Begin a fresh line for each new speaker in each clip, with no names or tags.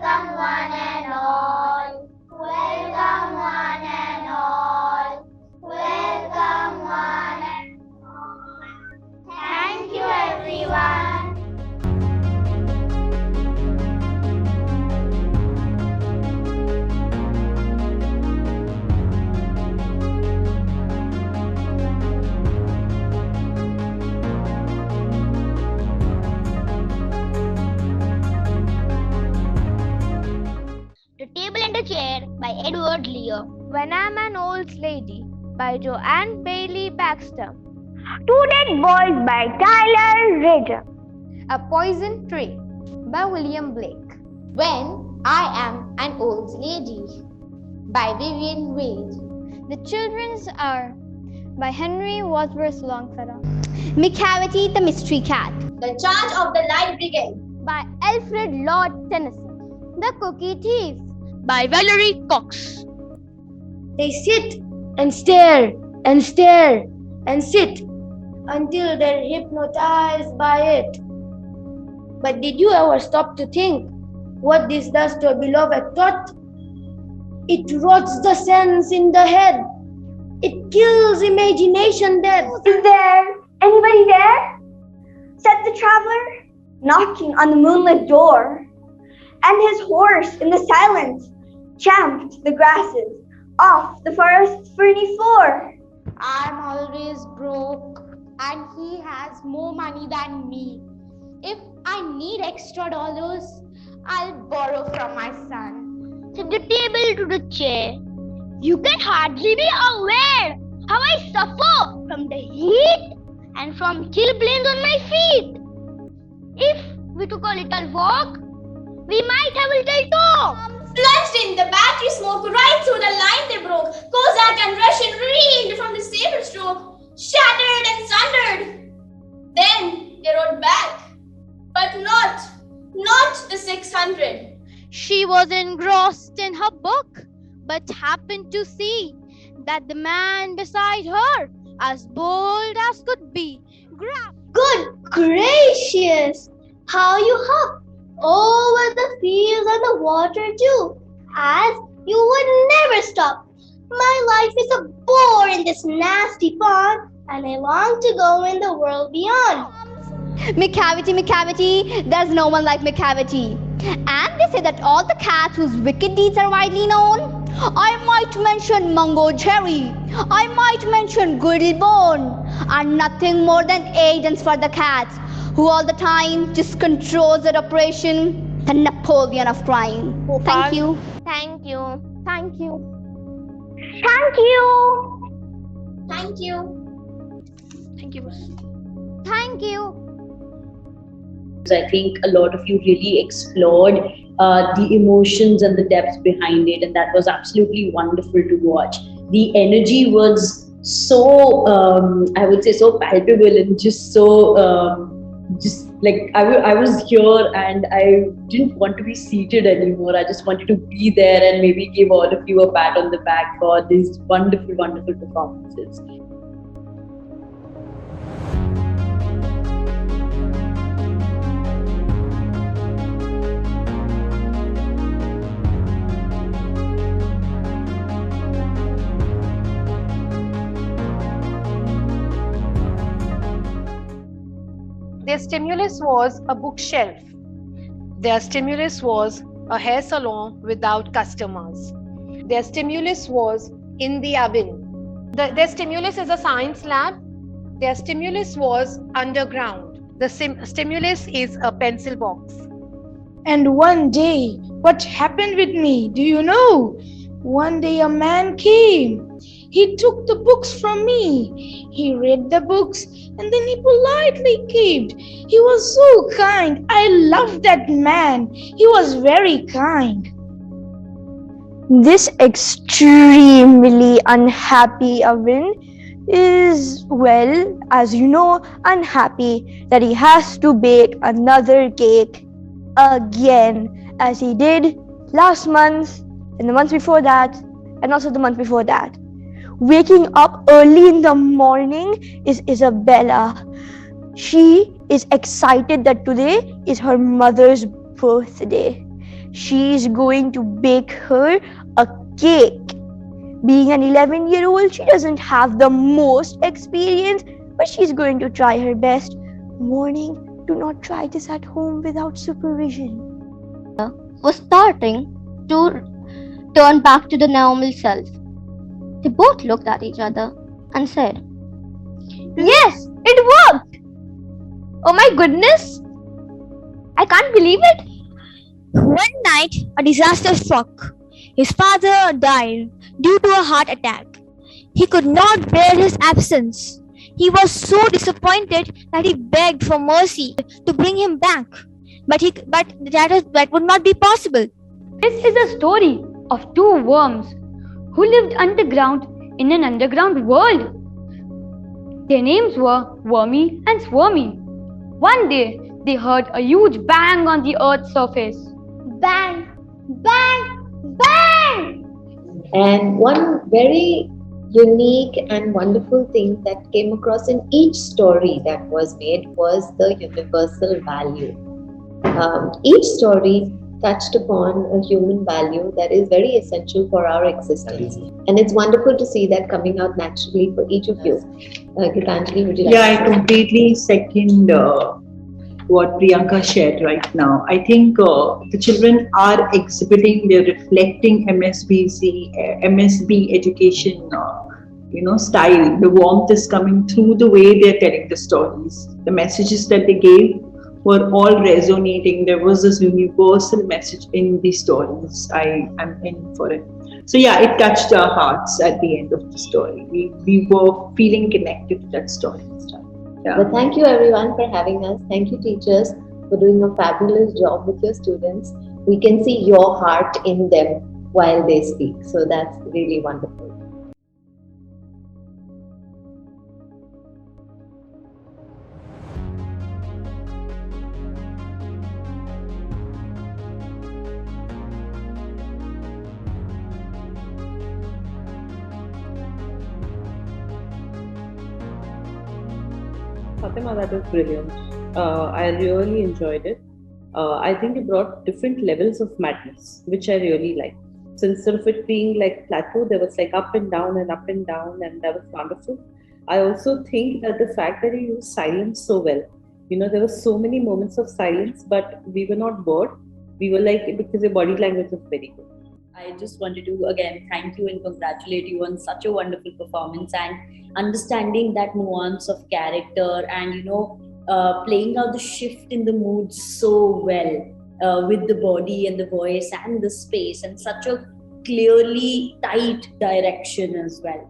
one and all. Welcome one and all. Welcome one and all. Thank you everyone.
The Table and a Chair by Edward Lear.
When I'm an Old Lady by Joanne Bailey Baxter.
Two Dead Boys by Tyler Rader.
A Poison Tree by William Blake.
When I Am an Old Lady by Vivian Wade.
The Children's Hour by Henry Wadsworth Longfellow.
Macavity the Mystery Cat.
The Charge of the Light Brigade
by Alfred Lord Tennyson. The Cookie Thief
By Valerie Cox.
They sit and stare and stare and sit until they're hypnotized by it. But did you ever stop to think what this does to a beloved thought? It rots the sense in the head. It kills imagination dead.
Is there anybody there? Said the traveler, knocking on the moonlit door. And his horse in the silence champed the grasses off the forest's ferny floor.
I'm always broke and he has more money than me. If I need extra dollars, I'll borrow from my son.
Said the Table to the Chair. You can hardly be aware how I suffer from the heat and from chilblains on my feet. If we took a little walk, we might have a little talk.
Plunged in, the battery smoke right through the line they broke. Cossack and Russian reeled from the saber stroke, shattered and sundered. Then they rode back, but not the 600.
She was engrossed in her book, but happened to see that the man beside her, as bold as could be, grabbed.
Good gracious! How you hop over the fields and the water too, as you would never stop. My life is a bore in this nasty pond, and I long to go in the world beyond.
Macavity, there's no one like Macavity. And they say that all the cats whose wicked deeds are widely known. I might mention Mungo Jerry, I might mention Griddlebone, and nothing more than agents for the cats, who all the time just controls their operation, the Napoleon of crime. Thank you.
Thank you. Thank you.
Thank you!
Thank you.
Thank you. Thank you.
I think a lot of you really explored the emotions and the depths behind it, and that was absolutely wonderful to watch. The energy was so, I would say, so palpable and just so, just like I was here and I didn't want to be seated anymore. I just wanted to be there and maybe give all of you a pat on the back for these wonderful, wonderful performances.
Their stimulus was a bookshelf. Their stimulus was a hair salon without customers. Their stimulus was in the oven. Their stimulus is a science lab. Their stimulus was underground. The stimulus is a pencil box.
And one day, what happened with me? Do you know? One day a man came. He took the books from me. He read the books and then he politely caved. He was so kind. I loved that man. He was very kind.
This extremely unhappy Arvind is, well, as you know, unhappy that he has to bake another cake again, as he did last month and the month before that and also the month before that. Waking up early in the morning is Isabella. She is excited that today is her mother's birthday. she's going to bake her a cake. Being an 11-year-old, she doesn't have the most experience, but she's going to try her best. Warning, do not try this at home without supervision.
Was starting to turn back to the normal self. They both looked at each other and said, "Yes, it worked! Oh my goodness! I can't believe it!" One night, a disaster struck. His father died due to a heart attack. He could not bear his absence. He was so disappointed that he begged for mercy to bring him back. But that would not be possible.
This is a story of two worms who lived underground in an underground world. Their names were Wormy and Squirmy. One day, they heard a huge bang on the earth's surface.
Bang, bang, bang!
And one very unique and wonderful thing that came across in each story that was made was the universal value. Each story touched upon a human value that is very essential for our existence. And it's wonderful to see that coming out naturally for each of you. Gitanjali, would you like to
I completely second what Priyanka shared right now. I think the children are exhibiting, they're reflecting MSB education, style. The warmth is coming through the way they're telling the stories. The messages that they gave were all resonating. There was this universal message in the stories. I am in for it. So it touched our hearts at the end of the story. We were feeling connected to that story.
Well, thank you everyone for having us. Thank you teachers for doing a fabulous job with your students. We can see your heart in them while they speak. So that's really wonderful.
Fatima, that was brilliant. I really enjoyed it. I think it brought different levels of madness, which I really liked. So instead of it being like plateau, there was like up and down, and that was wonderful. I also think that the fact that he used silence so well, there were so many moments of silence, but we were not bored. We were like, because your body language was very good.
I just wanted to again thank you and congratulate you on such a wonderful performance and understanding that nuance of character and playing out the shift in the mood so well with the body and the voice and the space and such a clearly tight direction as well.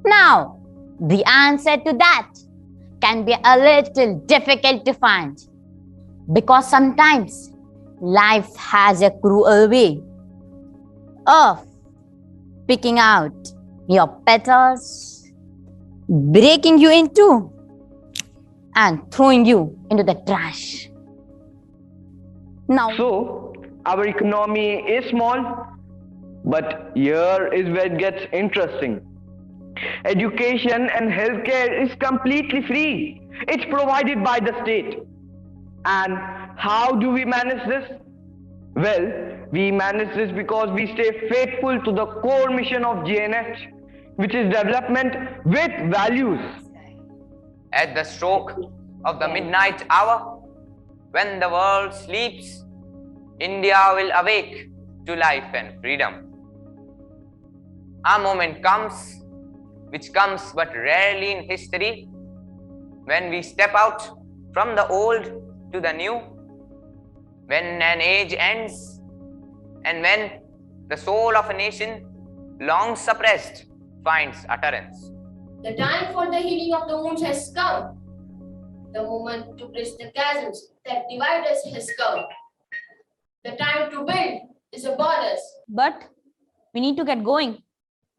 Now, the answer to that can be a little difficult to find because sometimes life has a cruel way of picking out your petals, breaking you in two, and throwing you into the trash. Now,
so our economy is small, but here is where it gets interesting. Education and healthcare is completely free. It's provided by the state. And how do we manage this? Well, we manage this because we stay faithful to the core mission of GNH, which is development with values.
At the stroke of the midnight hour, when the world sleeps, India will awake to life and freedom. A moment comes, which comes but rarely in history, when we step out from the old to the new, when an age ends, and when the soul of a nation, long suppressed, finds utterance.
The time for the healing of the wounds has come. The moment to bridge the chasms that divide us has come. The time to build is upon us.
But we need to get going.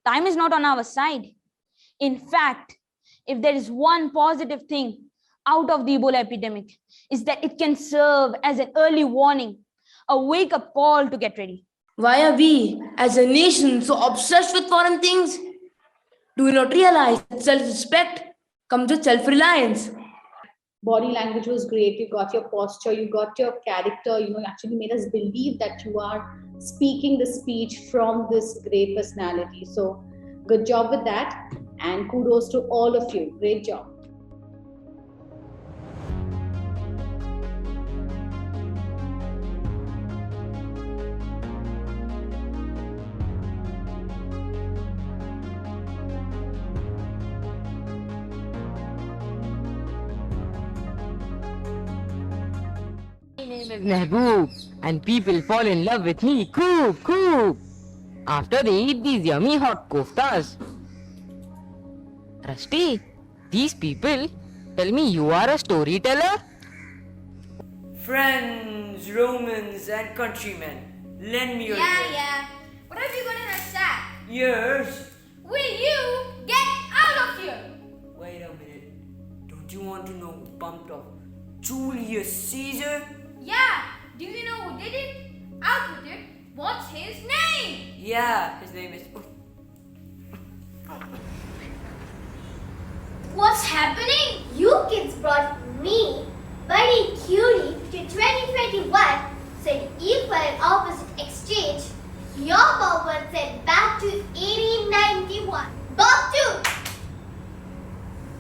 Time is not on our side. In fact, if there is one positive thing out of the Ebola epidemic is that it can serve as an early warning, a wake-up call to get ready.
Why are we, as a nation, so obsessed with foreign things? Do we not realize that self-respect comes with self-reliance?
Body language was great. You got your posture, you got your character, actually made us believe that you are speaking the speech from this great personality. So good job with that, and kudos to all of you. Great job.
My name is Mehboob, and people fall in love with me. Coop, coop. After they eat these yummy hot koftas. Rusty, these people tell me you are a storyteller?
Friends, Romans, and countrymen, lend me your ear.
Yeah. What have you got in a sack?
Ears?
Will you get out of here?
Wait a minute. Don't you want to know who bumped off Julius Caesar?
Yeah. Do you know who did it? Out with it. What's his name?
Yeah, his name is...
What's happening? You kids brought me, Buddy Curie, to 2021, said equal and opposite exchange. Your Bob one said back to 1891. Bob 2!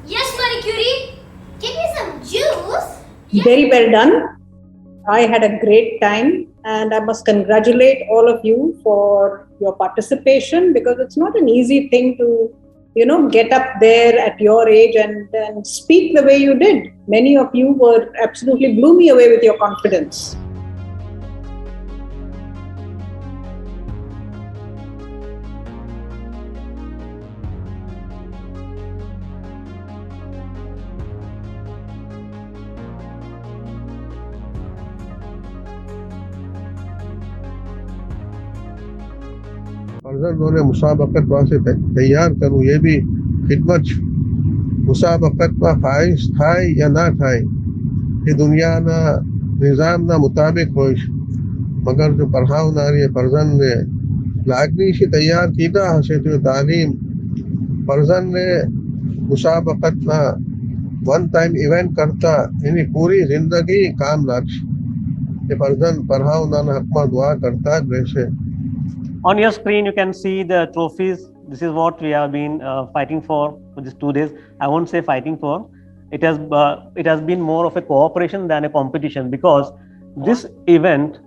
Yes, Marie Curie? Give me some juice.
Very well done. I had a great time, and I must congratulate all of you for your participation, because it's not an easy thing to, get up there at your age and speak the way you did. Many of you were absolutely blew me away with your confidence.
फर्जंदों ने मुसाबकत वास्ते तैयार करूँ, ये भी खिदमत मुसाबकत का ख्वाहिश था या ना था कि दुनिया ना निज़ाम ना मुताबिक हो, मगर जो पढ़ाओ नारी फर्जंद ने लाजमी से तैयार कीदा हसे तो तालीम फर्जंद ने मुसाबकत ना वन टाइम इवेंट करता यानी पूरी जिंदगी काम नाच ये फर्जंद पढ़ाओ ना हकमा दुआ करता वैसे.
On your screen, you can see the trophies. This is what we have been fighting for these 2 days. I won't say fighting for. It has been more of a cooperation than a competition, because this event,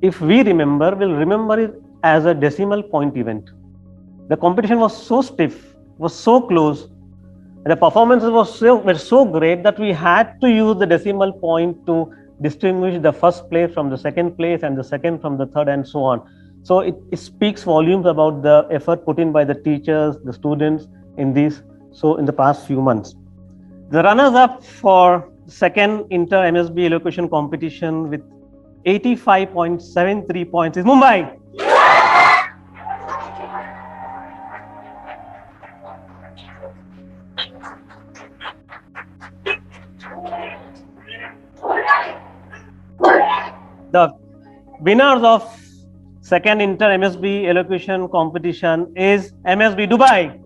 if we remember, we'll remember it as a decimal point event. The competition was so stiff, was so close. The performances were so great that we had to use the decimal point to distinguish the first place from the second place and the second from the third, and so on. So it speaks volumes about the effort put in by the teachers, the students in the past few months. The runners-up for second inter-MSB elocution competition with 85.73 points is Mumbai. The winners of second inter-MSB elocution competition is MSB Dubai.